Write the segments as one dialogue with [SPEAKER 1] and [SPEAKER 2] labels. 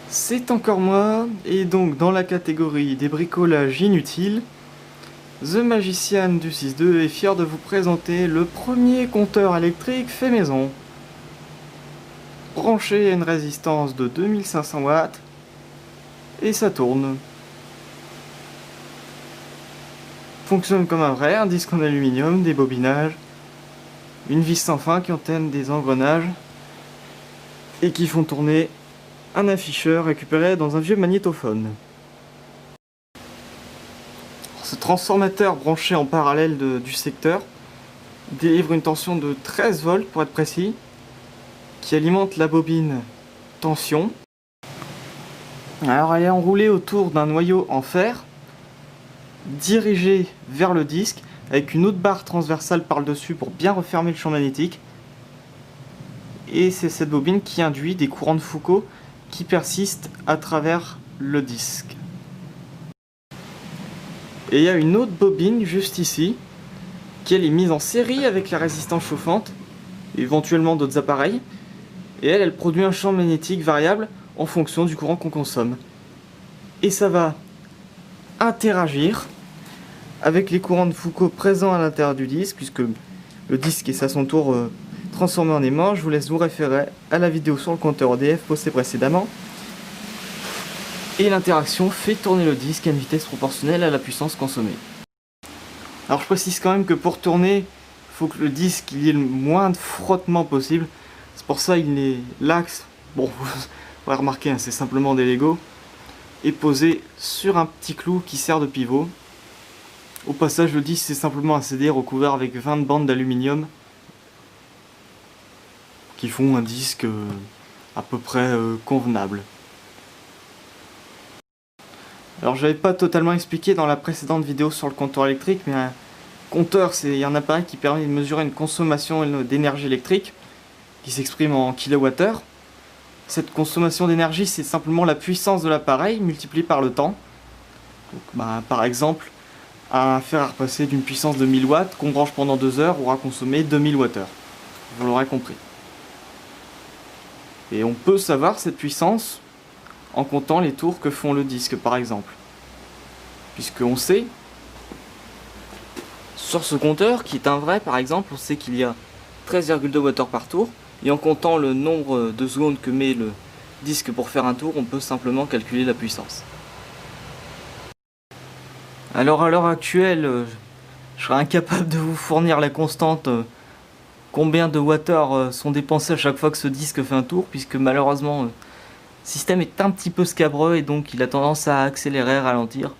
[SPEAKER 1] C'est encore moi, et donc dans la catégorie des bricolages inutiles, The Magician du 6.2 est fier de vous présenter le premier compteur électrique fait maison. Branché à une résistance de 2500 watts, et ça tourne. Fonctionne comme un vrai, un disque en aluminium, des bobinages, une vis sans fin qui entraîne des engrenages, et qui font tourner un afficheur récupéré dans un vieux magnétophone. Ce transformateur branché en parallèle du secteur délivre une tension de 13 volts pour être précis, qui alimente la bobine tension. Alors elle est enroulée autour d'un noyau en fer, dirigé vers le disque, avec une autre barre transversale par le dessus pour bien refermer le champ magnétique. Et c'est cette bobine qui induit des courants de Foucault qui persistent à travers le disque. Et il y a une autre bobine juste ici, qui elle est mise en série avec la résistance chauffante, éventuellement d'autres appareils, et elle produit un champ magnétique variable en fonction du courant qu'on consomme. Et ça va interagir avec les courants de Foucault présents à l'intérieur du disque, puisque le disque est à son tour transformé en aimant. Je vous laisse vous référer à la vidéo sur le compteur EDF postée précédemment. Et l'interaction fait tourner le disque à une vitesse proportionnelle à la puissance consommée. Alors je précise quand même que pour tourner, il faut que le disque ait le moins de frottement possible. C'est pour ça l'axe, bon, vous pourrez remarquer, hein, c'est simplement des Lego, est posé sur un petit clou qui sert de pivot. Au passage, le disque c'est simplement un CD recouvert avec 20 bandes d'aluminium qui font un disque à peu près convenable. Alors je n'avais pas totalement expliqué dans la précédente vidéo sur le compteur électrique, mais un compteur c'est un appareil qui permet de mesurer une consommation d'énergie électrique qui s'exprime en kilowattheure. Cette consommation d'énergie c'est simplement la puissance de l'appareil multipliée par le temps. Donc, par exemple, un fer à repasser d'une puissance de 1000 watts qu'on branche pendant 2 heures aura consommé 2000 Wh. Vous l'aurez compris. Et on peut savoir cette puissance en comptant les tours que font le disque par exemple. Puisqu'on sait, sur ce compteur qui est un vrai par exemple, on sait qu'il y a 13,2 Wh par tour, et en comptant le nombre de secondes que met le disque pour faire un tour, on peut simplement calculer la puissance. Alors à l'heure actuelle, je serais incapable de vous fournir la constante combien de wattheures sont dépensés à chaque fois que ce disque fait un tour, puisque malheureusement le système est un petit peu scabreux et donc il a tendance à accélérer, ralentir.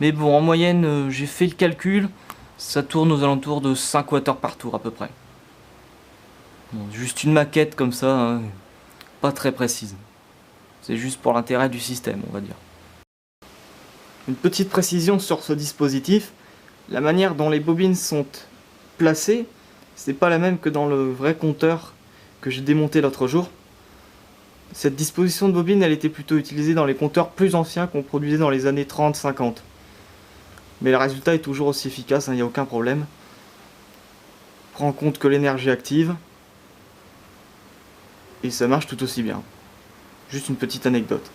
[SPEAKER 1] Mais bon, en moyenne, j'ai fait le calcul, ça tourne aux alentours de 5 Wh par tour à peu près. Bon, juste une maquette comme ça, hein, pas très précise. C'est juste pour l'intérêt du système, on va dire. Une petite précision sur ce dispositif, la manière dont les bobines sont placées, c'est pas la même que dans le vrai compteur que j'ai démonté l'autre jour. Cette disposition de bobine, elle était plutôt utilisée dans les compteurs plus anciens qu'on produisait dans les années 30-50. Mais le résultat est toujours aussi efficace, il n'y a aucun problème. On prend en compte que l'énergie active, et ça marche tout aussi bien. Juste une petite anecdote.